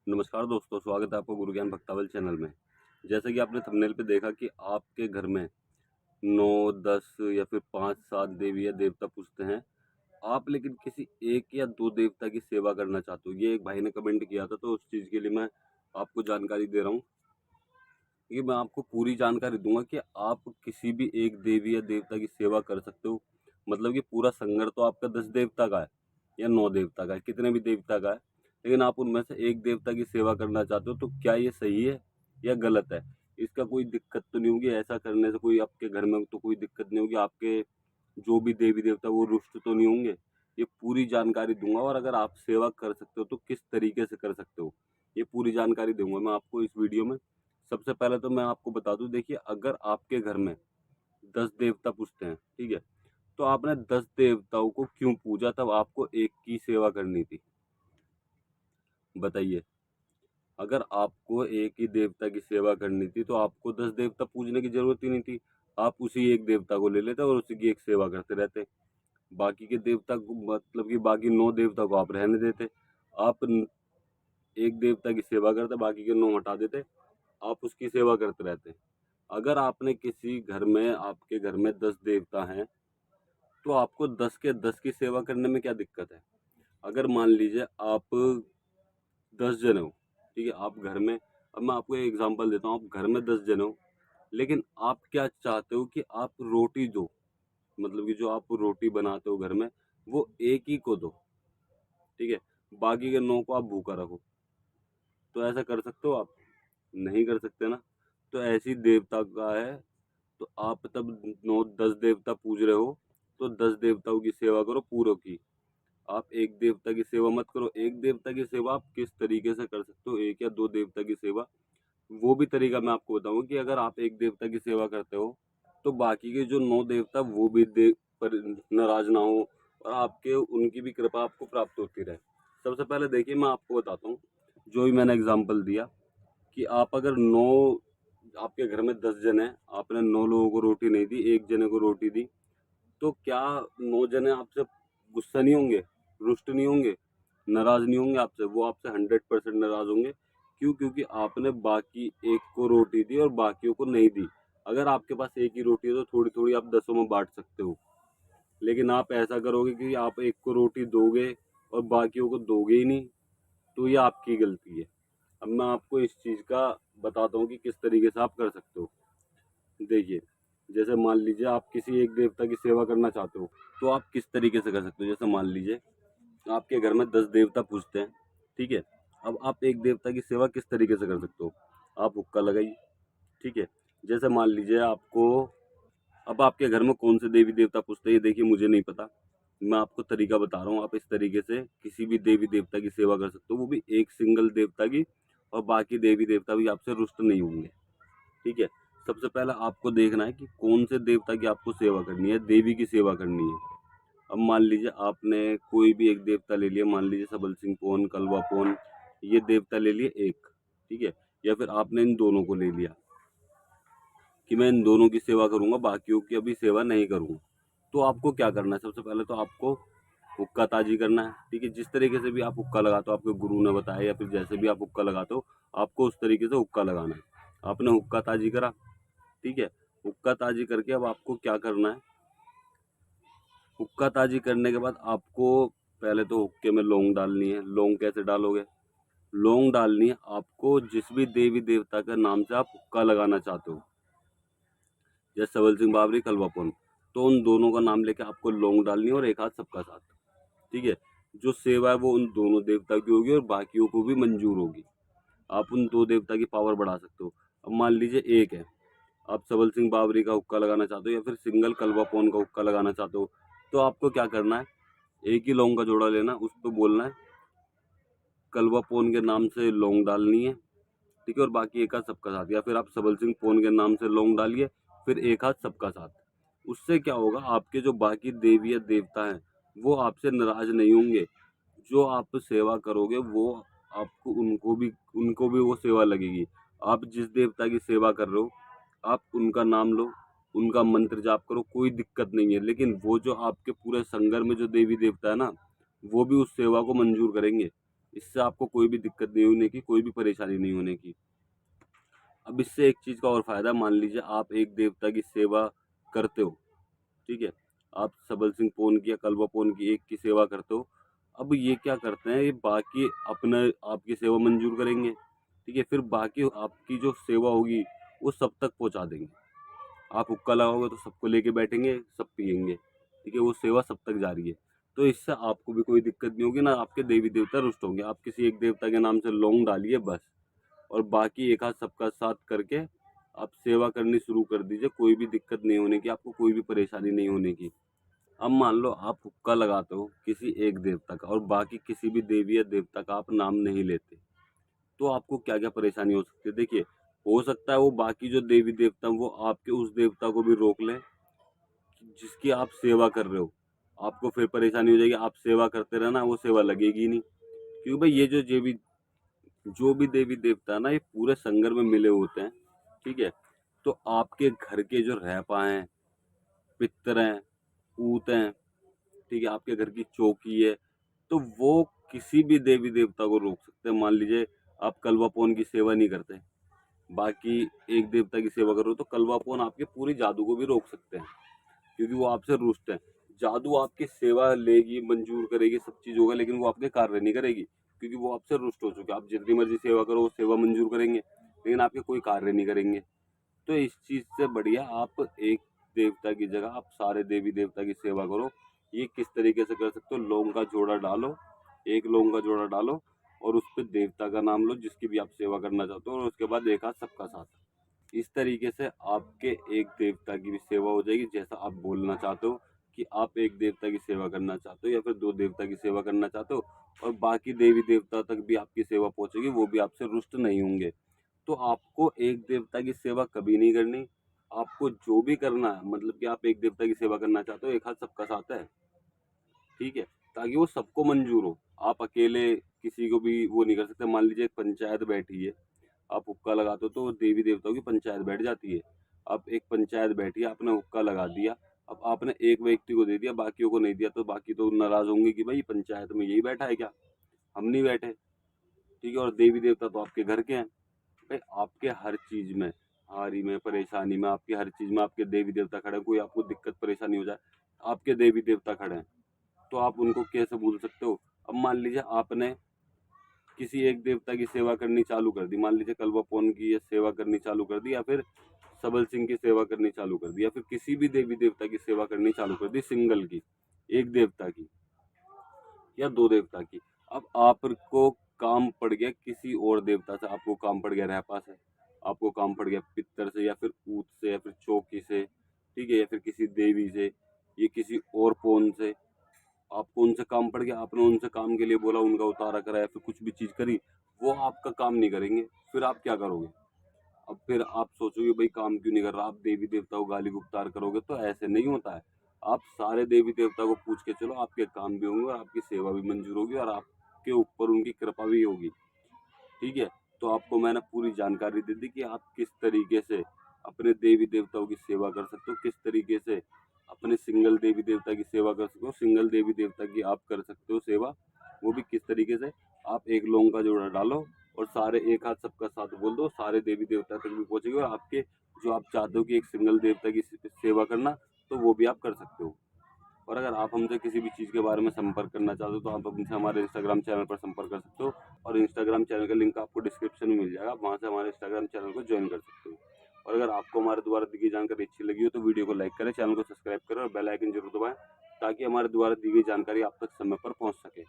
नमस्कार दोस्तों, स्वागत है आपका गुरु ज्ञान भक्तावल चैनल में। जैसा कि आपने थंबनेल पे देखा कि आपके घर में 9, 10 या फिर 5, 7 देवी या देवता पूजते हैं। आप लेकिन किसी 1 या 2 देवता की सेवा करना चाहते हो। ये एक भाई ने कमेंट किया था, तो उस चीज़ के लिए मैं आपको जानकारी दे रहा हूँ। ये मैं आपको पूरी जानकारी दूँगा कि आप किसी भी एक देवी या देवता की सेवा कर सकते हो। मतलब कि पूरा संगर तो आपका 10 देवता का है या 9 देवता का है, कितने भी देवता का है। लेकिन आप उनमें से एक देवता की सेवा करना चाहते हो, तो क्या ये सही है या गलत है? इसका कोई दिक्कत तो नहीं होगी, ऐसा करने से कोई आपके घर में तो कोई दिक्कत नहीं होगी, आपके जो भी देवी-देवता वो रुष्ट तो नहीं होंगे? ये पूरी जानकारी दूँगा और अगर आप सेवा कर सकते हो, तो किस तरीके से कर सकते हो? ये पूरी जानकारी दूँगा मैं आपको इस वीडियो में। सबसे पहले तो मैं आपको बता दूं, देखिए अगर आपके घर में 10 देवता पूजते हैं, ठीक है, तो आपने 10 देवताओं को क्यों पूजा, तब आपको एक की सेवा करनी थी? बताइए। अगर आपको एक ही देवता की सेवा करनी थी तो आपको 10 देवता पूजने की जरूरत ही नहीं थी। आप उसी एक देवता को ले लेते और उसी की एक सेवा करते रहते। बाकी के देवता को, मतलब कि बाकी 9 देवता को आप रहने देते। आप एक देवता की सेवा करते, बाकी के 9 हटा देते, आप उसकी सेवा करते रहते। अगर आपने किसी घर में, आपके घर में 10 देवता हैं, तो आपको 10 के 10 की सेवा करने में क्या दिक्कत है? अगर मान लीजिए आप 10 जने हो, ठीक है? आप घर में, अब मैं आपको एक एग्ज़ाम्पल देता हूँ, आप घर में 10 जने हो, लेकिन आप क्या चाहते हो कि आप रोटी दो, मतलब कि जो आप रोटी बनाते हो घर में, वो एक ही को दो, ठीक है? बाकी के 9 को आप भूखा रखो। तो ऐसा कर सकते हो आप? नहीं कर सकते ना। तो ऐसी देवता का है, तो आप तब 9-10 देवता पूज रहे हो, तो 10 देवताओं की सेवा करो पूरों की। आप एक देवता की सेवा मत करो। एक देवता की सेवा आप किस तरीके से कर सकते हो, 1 या 2 देवता की सेवा, वो भी तरीका मैं आपको बताऊँगा कि अगर आप एक देवता की सेवा करते हो, तो बाकी के जो 9 देवता वो भी पर नाराज़ ना हो और आपके उनकी भी कृपा आपको प्राप्त होती रहे। सबसे पहले देखिए मैं आपको बताता हूँ, जो भी मैंने एग्ज़ाम्पल दिया कि आप अगर 9, आपके घर में 10 जन हैं, आपने 9 लोगों को रोटी नहीं दी, 1 जने को रोटी दी, तो क्या 9 जने आपसे गुस्सा नहीं होंगे, रुष्ट नहीं होंगे, नाराज़ नहीं होंगे आपसे? वो आपसे 100% नाराज़ होंगे। क्यों? क्योंकि आपने बाकी एक को रोटी दी और बाकियों को नहीं दी। अगर आपके पास एक ही रोटी है तो थोड़ी-थोड़ी आप 10 में बाँट सकते हो। लेकिन आप ऐसा करोगे कि आप एक को रोटी दोगे और बाकियों को दोगे ही नहीं, तो ये आपकी गलती है। अब मैं आपको इस चीज़ का बताता हूँ कि किस तरीके से आप कर सकते हो। देखिए, जैसे मान लीजिए आप किसी एक देवता की सेवा करना चाहते हो, तो आप किस तरीके से कर सकते हो? जैसे मान लीजिए आपके घर में 10 देवता पूजते हैं, ठीक है? अब आप एक देवता की सेवा किस तरीके से कर सकते हो? आप हुक्का लगाइए, ठीक है? जैसे मान लीजिए आपको, अब आपके घर में कौन से देवी देवता पूजते हैं ये देखिए मुझे नहीं पता। मैं आपको तरीका बता रहा हूँ, आप इस तरीके से किसी भी देवी देवता की सेवा कर सकते हो, वो भी एक सिंगल देवता की, और बाकी देवी देवता भी आपसे रुष्ट नहीं होंगे, ठीक है? सबसे पहले आपको देखना है कि कौन से देवता की आपको सेवा करनी है, देवी की सेवा करनी है। अब मान लीजिए आपने कोई भी एक देवता ले लिया, मान लीजिए सबल सिंह पोन, कलवा पोन, ये देवता ले लिए एक, ठीक है? या फिर आपने इन दोनों को ले लिया कि मैं इन दोनों की सेवा करूँगा, बाकियों की अभी सेवा नहीं करूँगा। तो आपको क्या करना है? सबसे पहले तो आपको हुक्का ताजी करना है, ठीक है? जिस तरीके से भी आप हुक्का लगाते हो, आपके गुरु ने बताया, या फिर जैसे भी आप हुक्का लगाते हो, आपको उस तरीके से हुक्का लगाना है। आपने हुक्का ताजी करा, ठीक है? हुक्का ताजी करके अब आपको क्या करना है? हुक्का ताजी करने के बाद आपको पहले तो हुक्के में लौंग डालनी है। लौंग कैसे डालोगे? लौंग डालनी है आपको जिस भी देवी देवता के नाम से आप हुक्का लगाना चाहते हो, जैसे सबल सिंह बावरी, कलवापुन, तो उन दोनों का नाम लेके आपको लौंग डालनी है और एक हाथ सबका साथ, ठीक है? जो सेवा है वो उन दोनों देवता की होगी और बाकियों को भी मंजूर होगी। आप उन 2 देवता की पावर बढ़ा सकते हो। अब मान लीजिए एक है, आप सबल सिंह बावरी का हुक्का लगाना चाहते हो या फिर सिंगल कलवापोन का हुक्का लगाना चाहते हो, तो आपको क्या करना है? एक ही लौंग का जोड़ा लेना, उस पे बोलना है कलवा पोन के नाम से लौंग डालनी है, ठीक है? और बाकी एक हाथ सबका साथ, या फिर आप सबल सिंह पोन के नाम से लौंग डालिए, फिर एक हाथ सबका साथ। उससे क्या होगा, आपके जो बाकी देवी या देवता हैं वो आपसे नाराज नहीं होंगे। जो आप सेवा करोगे वो आपको, उनको भी वो सेवा लगेगी। आप जिस देवता की सेवा कर रहे हो, आप उनका नाम लो, उनका मंत्र जाप करो, कोई दिक्कत नहीं है। लेकिन वो जो आपके पूरे संगर में जो देवी देवता है ना, वो भी उस सेवा को मंजूर करेंगे। इससे आपको कोई भी दिक्कत नहीं होने की, कोई भी परेशानी नहीं होने की। अब इससे एक चीज़ का और फ़ायदा, मान लीजिए आप एक देवता की सेवा करते हो, ठीक है? आप सबल सिंह पौन की या कलवा पौन की एक की सेवा करते हो। अब ये क्या करते हैं, ये बाकी अपना आपकी सेवा मंज़ूर करेंगे, ठीक है? फिर बाकी आपकी जो सेवा होगी, वो सब तक पहुँचा देंगे। आप हुक्का लगाओगे तो सबको लेके बैठेंगे, सब पिएँगे, ठीक है? वो सेवा सब तक जारी है। तो इससे आपको भी कोई दिक्कत नहीं होगी, ना आपके देवी-देवता रुष्ट होंगे। आप किसी एक देवता के नाम से लौंग डालिए बस, और बाकी एक हाथ सबका साथ करके आप सेवा करनी शुरू कर दीजिए। कोई भी दिक्कत नहीं होने की, आपको कोई भी परेशानी नहीं होने की। अब मान लो आप हुक्का लगाते हो किसी एक देवता का और बाकी किसी भी देवी या देवता का आप नाम नहीं लेते, तो आपको क्या-क्या परेशानी हो सकती है? देखिए, हो सकता है वो बाकी जो देवी-देवता हैं वो आपके उस देवता को भी रोक लें जिसकी आप सेवा कर रहे हो। आपको फिर परेशानी हो जाएगी, आप सेवा करते रहना, वो सेवा लगेगी ही नहीं। क्योंकि भाई ये जो भी देवी-देवता है ना, ये पूरे संगर में मिले होते हैं, ठीक है? तो आपके घर के जो रहपा हैं, पितर हैं, पूत हैं, ठीक है? आपके घर की चौकी है, तो वो किसी भी देवी-देवता को रोक सकते हैं। मान लीजिए आप कलवापोन की सेवा नहीं करते, बाकी एक देवता की सेवा करो, तो कलवापोन आपके पूरी जादू को भी रोक सकते हैं, क्योंकि वो आपसे रुष्ट हैं। जादू आपकी सेवा लेगी, मंजूर करेगी, सब चीज़ होगा, लेकिन वो आपके कार्य नहीं करेगी, क्योंकि वो आपसे रुष्ट हो चुके हैं। आप जितनी मर्ज़ी सेवा करो, वो सेवा मंजूर करेंगे, लेकिन आपके कोई कार्य नहीं करेंगे। तो इस चीज़ से बढ़िया आप एक देवता की जगह आप सारे देवी-देवता की सेवा करो। ये किस तरीके से कर सकते हो, लौंग का जोड़ा डालो, 1 लौंग का जोड़ा डालो और उसपे देवता का नाम लो जिसकी भी आप सेवा करना चाहते हो, और उसके बाद एक हाथ सबका साथ। इस तरीके से आपके एक देवता की भी सेवा हो जाएगी, जैसा आप बोलना चाहते हो कि आप एक देवता की सेवा करना चाहते हो या फिर 2 देवता की सेवा करना चाहते हो, और बाकी देवी-देवता तक भी आपकी सेवा पहुँचेगी, वो भी आपसे रुष्ट नहीं होंगे। तो आपको एक देवता की सेवा कभी नहीं करनी। आपको जो भी करना है, मतलब कि आप एक देवता की सेवा करना चाहते हो, एक हाथ सबका साथ है, ठीक है? ताकि वो सबको मंजूर हो। आप अकेले किसी को भी वो नहीं कर सकते। मान लीजिए एक पंचायत बैठी है, आप हुक्का लगाते हो तो देवी देवताओं की पंचायत बैठ जाती है। अब एक पंचायत बैठी है, आपने हुक्का लगा दिया, अब आपने एक व्यक्ति को दे दिया, बाकियों को नहीं दिया, तो बाकी तो नाराज होंगे कि भाई पंचायत में यही बैठा है क्या, हम नहीं बैठे, ठीक है? और देवी देवता तो आपके घर के हैं। भाई आपके हर चीज में, हारी में, परेशानी में, आपकी हर चीज में आपके देवी देवता खड़े हैं। कोई आपको दिक्कत परेशानी हो जाए, आपके देवी देवता खड़े हैं, तो आप उनको कैसे भूल सकते हो? अब मान लीजिए आपने किसी एक देवता की सेवा करनी चालू कर दी, मान लीजिए कल्वापोन की ये सेवा करनी चालू कर दी, या फिर सबल सिंह की सेवा करनी चालू कर दी, या फिर किसी भी देवी देवता की सेवा करनी चालू कर दी, सिंगल की, एक देवता की या 2 देवता की। अब आपको काम पड़ गया किसी और देवता से, आपको काम पड़ गया रहपा से, आपको काम पड़ गया पितर से, या फिर पूत से, या फिर चौकी से, ठीक है? या फिर किसी देवी से, या किसी और पौन से। आपको उनसे काम पड़ गया, आपने उनसे काम के लिए बोला, उनका उतारा करा या फिर कुछ भी चीज़ करी, वो आपका काम नहीं करेंगे। फिर आप क्या करोगे? अब फिर आप सोचोगे भाई काम क्यों नहीं कर रहा, आप देवी देवता को गाली गुप्तार करोगे, तो ऐसे नहीं होता है। आप सारे देवी देवता को पूछ के चलो, आपके काम भी होंगे और आपकी सेवा भी मंजूर होगी और आपके ऊपर उनकी कृपा भी होगी, ठीक है? तो आपको मैंने पूरी जानकारी दे दी कि आप किस तरीके से अपने देवी देवताओं की सेवा कर सकते हो, किस तरीके से अपने सिंगल देवी देवता की सेवा कर सकते हो, सिंगल देवी देवता की आप कर सकते हो सेवा, वो भी किस तरीके से। आप एक लौंग का जोड़ा डालो और सारे एक हाथ सबका साथ बोल दो, सारे देवी देवता तक भी पहुंचेगी, और आपके जो आप चाहते हो कि एक सिंगल देवता की सेवा करना, तो वो भी आप कर सकते हो। और अगर आप हमसे किसी भी चीज़ के बारे में संपर्क करना चाहते हो, तो आप हमसे हमारे इंस्टाग्राम चैनल पर संपर्क कर सकते हो, और इंस्टाग्राम चैनल का लिंक आपको डिस्क्रिप्शन में मिल जाएगा, आप वहाँ से हमारे इंस्टाग्राम चैनल को ज्वाइन कर सकते हो। और अगर आपको हमारे द्वारा दी गई जानकारी अच्छी लगी हो, तो वीडियो को लाइक करें, चैनल को सब्सक्राइब करें और बेल आइकन जरूर दबाएं, ताकि हमारे द्वारा दी गई जानकारी आप तक समय पर पहुँच सके।